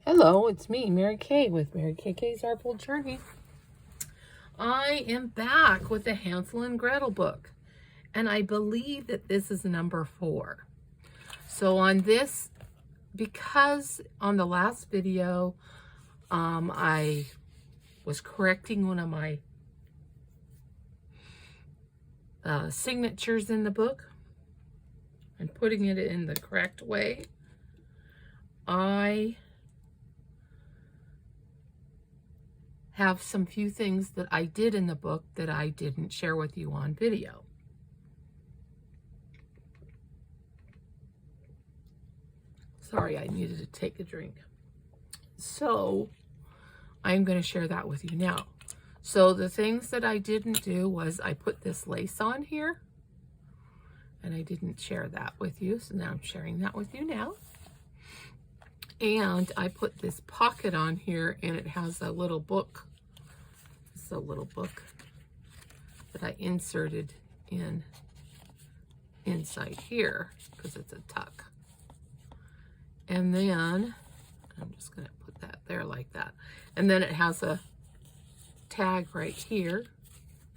Hello, it's me, Mary Kay, with Mary Kay's Artful Journey. I am back with the Hansel and Gretel book, and I believe that this is number 4. So on this, because on the last video, I was correcting one of my signatures in the book and putting it in the correct way, I have some few things that I did in the book that I didn't share with you on video. Sorry, I needed to take a drink. So I'm going to share that with you now. So the things that I didn't do was I put this lace on here, and I didn't share that with you. So now I'm sharing that with you now. And I put this pocket on here, and it has a little book. It's a little book that I inserted inside here because it's a tuck. And then I'm just going to put that there like that. And then it has a tag right here,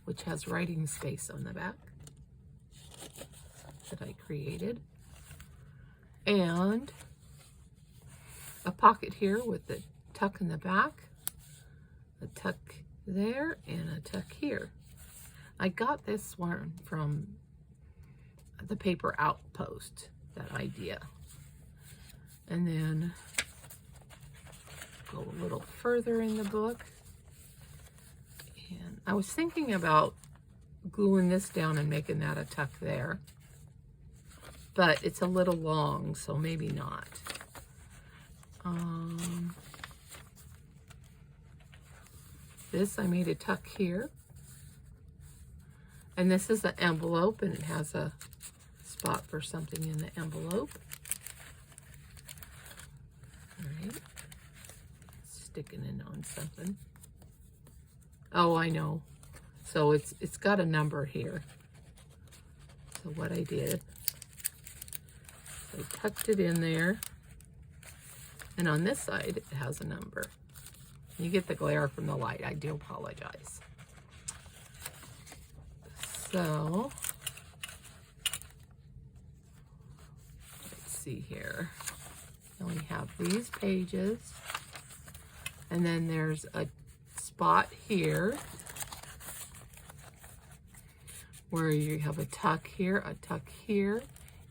which has writing space on the back that I created. And a pocket here with the tuck in the back, a tuck there, and a tuck here. I got this one from the Paper Outpost, that idea. And then go a little further in the book. And I was thinking about gluing this down and making that a tuck there, but it's a little long, so maybe not. This I made a tuck here, and this is an envelope, and it has a spot for something in the envelope. All right, sticking in on something. Oh, I know. So it's got a number here. So what I did, I tucked it in there. And on this side, it has a number. You get the glare from the light. I do apologize. So, let's see here. Then we have these pages. And then there's a spot here where you have a tuck here,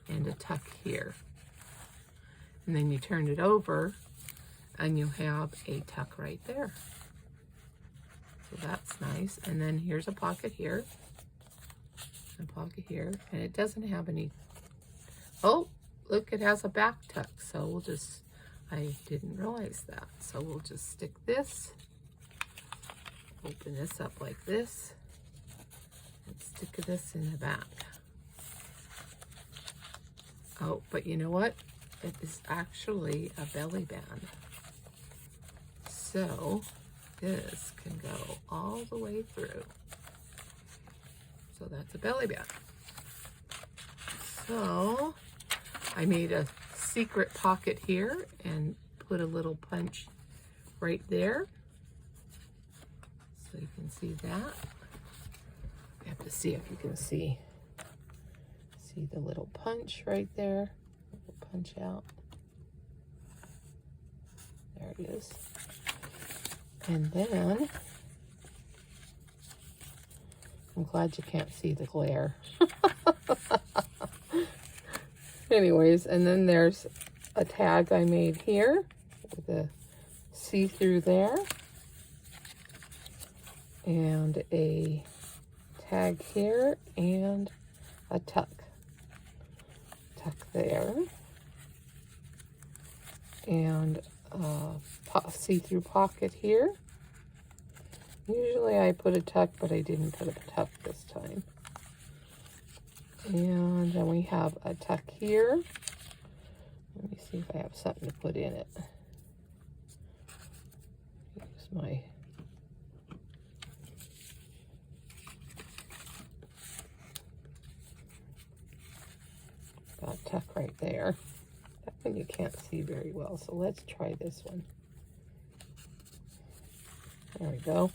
and a tuck here. And then you turn it over and you have a tuck right there. So that's nice. And then here's a pocket here, a pocket here, and it doesn't have any, oh, look, it has a back tuck. So we'll just, I didn't realize that. So we'll just stick this, open this up like this, and stick this in the back. Oh, but you know what? It is actually a belly band. So this can go all the way through. So that's a belly band. So I made a secret pocket here and put a little punch right there. So you can see that. You have to see if you can see the little punch right there. Punch out. There it is. And then, I'm glad you can't see the glare. Anyways, and then there's a tag I made here with a see-through there. And a tag here and a tuck. Tuck there. And a see-through pocket here. Usually I put a tuck, but I didn't put a tuck this time. And then we have a tuck here. Let me see if I have something to put in it. Use my got a tuck right there. That one you can't see very well, so let's try this one. There we go.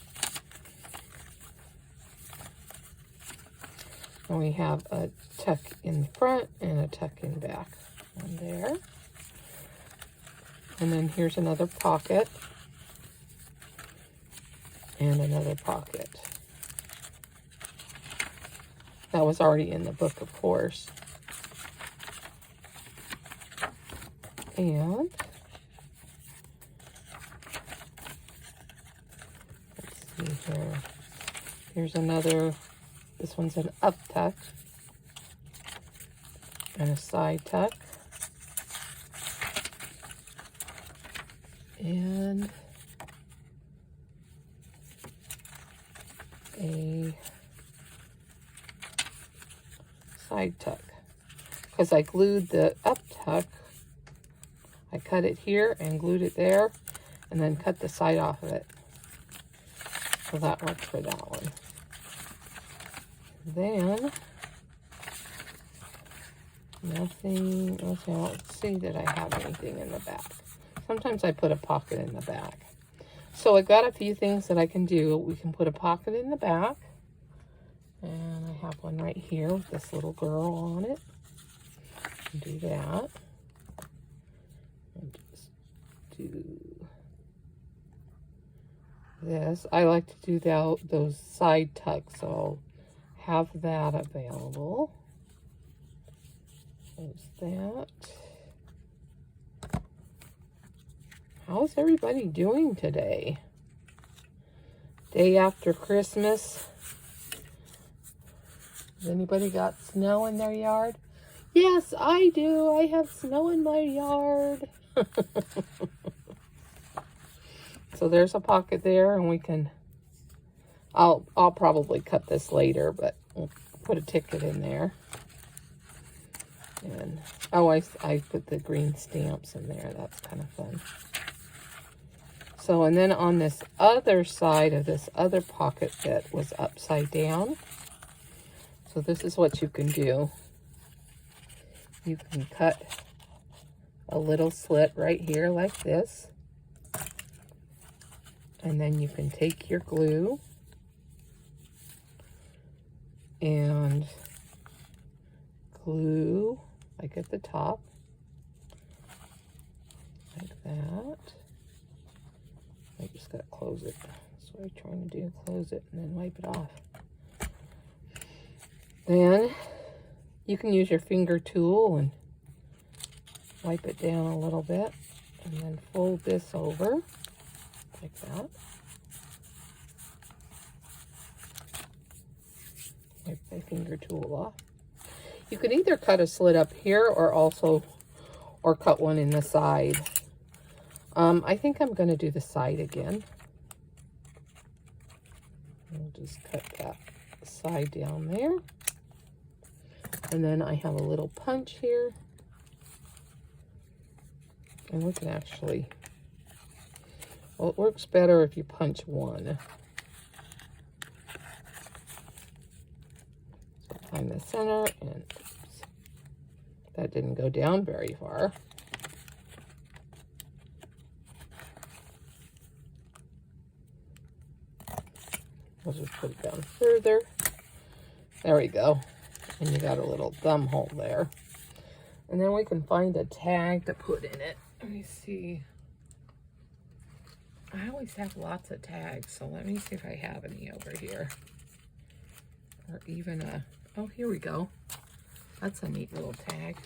And we have a tuck in front and a tuck in back. One there. And then here's another pocket. And another pocket. That was already in the book, of course. And let's see here. Here's another, this one's an up tuck and a side tuck. And a side tuck. Because I glued the up tuck, I cut it here and glued it there, and then cut the side off of it. So that worked for that one. Then, nothing, let's see that I have anything in the back. Sometimes I put a pocket in the back. So I've got a few things that I can do. We can put a pocket in the back. And I have one right here with this little girl on it. Do that. And just do this. I like to do those side tucks, so I'll have that available. There's that. How's everybody doing today? Day after Christmas. Has anybody got snow in their yard? Yes, I do. I have snow in my yard. So there's a pocket there, and we can, I'll probably cut this later, but we'll put a ticket in there. And, oh, I put the green stamps in there. That's kind of fun. So, and then on this other side of this other pocket that was upside down, so this is what you can do. You can cut a little slit right here like this. And then you can take your glue and glue like at the top, like that. I just gotta close it. That's what I'm trying to do, close it and then wipe it off. Then you can use your finger tool and wipe it down a little bit and then fold this over like that. Wipe my finger tool off. You could either cut a slit up here or cut one in the side. I think I'm going to do the side again. We'll just cut that side down there. And then I have a little punch here. And we can actually, well, it works better if you punch one. So find the center, and oops, that didn't go down very far. We'll just put it down further. There we go. And you got a little thumb hole there. And then we can find a tag to put in it. Let me see. I always have lots of tags, so let me see if I have any over here. Or even a, oh, here we go. That's a neat little tag.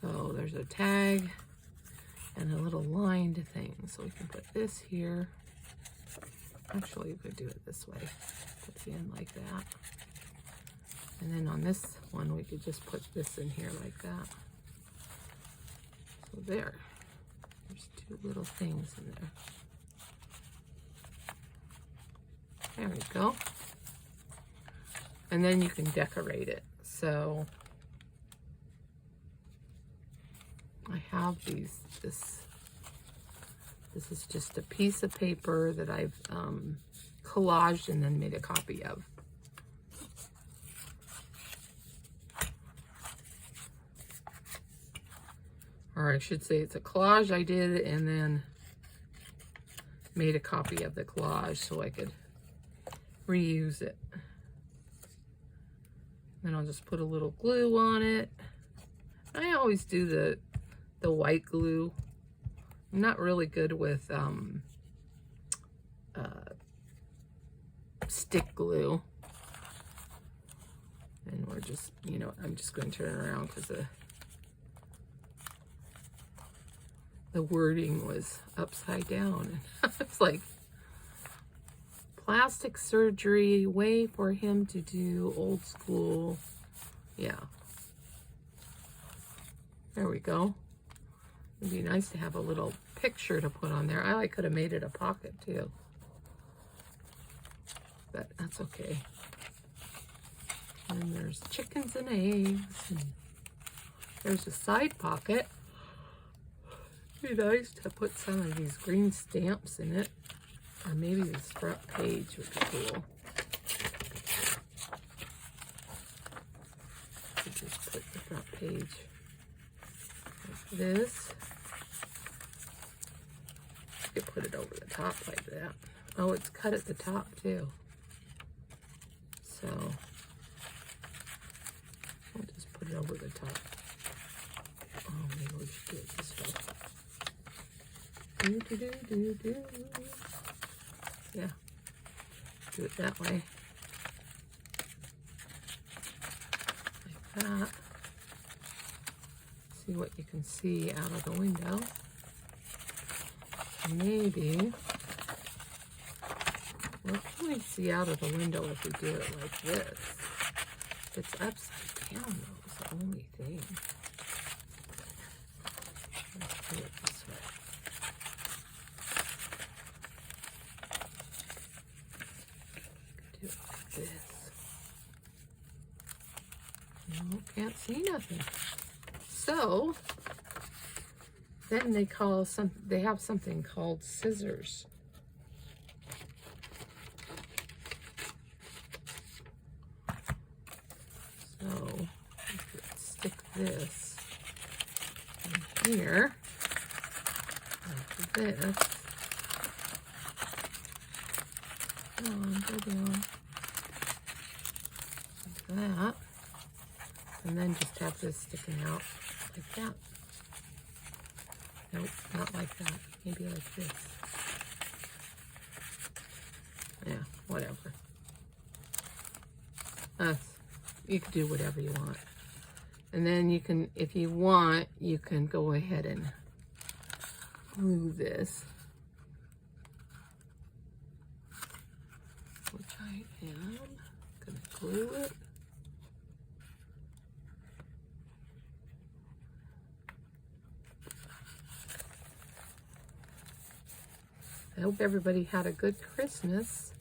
So there's a tag and a little lined thing. So we can put this here. Actually, you could do it this way. Put the end like that. And then on this one, we could just put this in here like that. So there. There's two little things in there. There we go. And then you can decorate it. So I have these, this is just a piece of paper that I've collaged and then made a copy of. or I should say it's a collage I did and then made a copy of the collage so I could reuse it. Then I'll just put a little glue on it. I always do the white glue. I'm not really good with stick glue. And we're just, you know, I'm just going to turn it around because the wording was upside down. And it's like, plastic surgery, way for him to do old school. Yeah. There we go. It'd be nice to have a little picture to put on there. I could have made it a pocket too. But that's okay. And there's chickens and eggs. And there's a side pocket. It'd be nice to put some of these green stamps in it. Or maybe this front page would be cool. Just put the front page like this. You could put it over the top like that. Oh, it's cut at the top too. So I'll just put it over the top. Oh, maybe we should do it this way. Do. Yeah, do it that way, like that. See what you can see out of the window. Maybe, what can we see out of the window if we do it like this? It's upside down though, is the only thing. Let's do it this way. This. No, can't see nothing. So then they have something called scissors. So we could stick this in here like this. Go down. That, and then just have this sticking out like that. Nope, not like that. Maybe like this. Yeah, whatever. You can do whatever you want. And then you can, if you want, you can go ahead and glue this. Which I am going to glue it. I hope everybody had a good Christmas.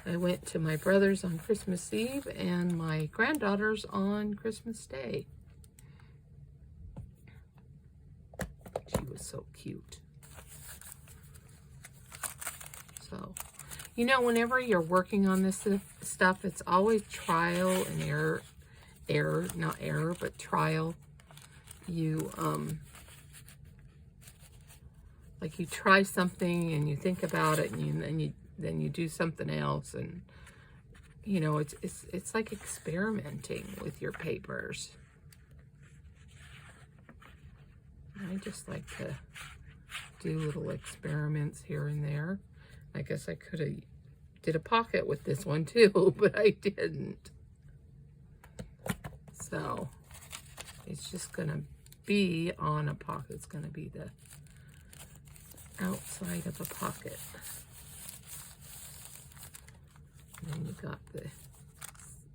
I went to my brother's on Christmas Eve and my granddaughter's on Christmas Day. She was so cute. So, you know, whenever you're working on this stuff, it's always trial and error, not error, but trial. You, like you try something and you think about it and then you do something else, and you know, it's like experimenting with your papers. I just like to do little experiments here and there. I guess I could have did a pocket with this one too, but I didn't. So it's just gonna be on a pocket. It's gonna be the outside of a pocket. And then you got the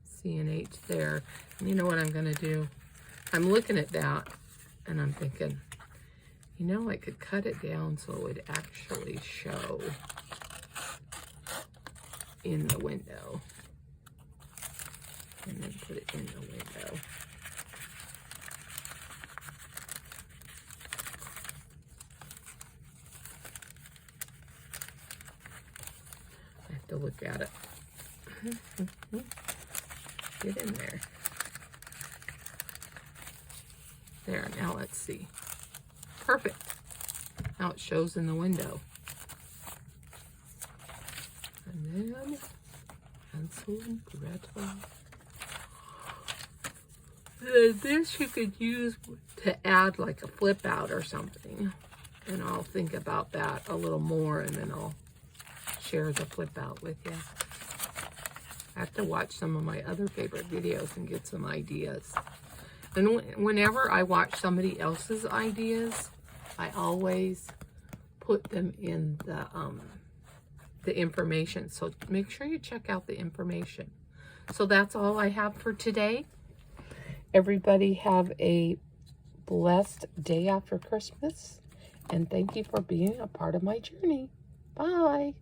C&H there. And you know what I'm gonna do? I'm looking at that and I'm thinking, you know, I could cut it down so it would actually show in the window. And then put it in the window. I have to look at it. Get in there. There, now let's see. Perfect. Now it shows in the window. And then Hansel and Gretel. This you could use to add like a flip out or something. And I'll think about that a little more, and then I'll share the flip out with you. I have to watch some of my other favorite videos and get some ideas. And whenever I watch somebody else's ideas, I always put them in the information. So make sure you check out the information. So that's all I have for today. Everybody have a blessed day after Christmas. And thank you for being a part of my journey. Bye.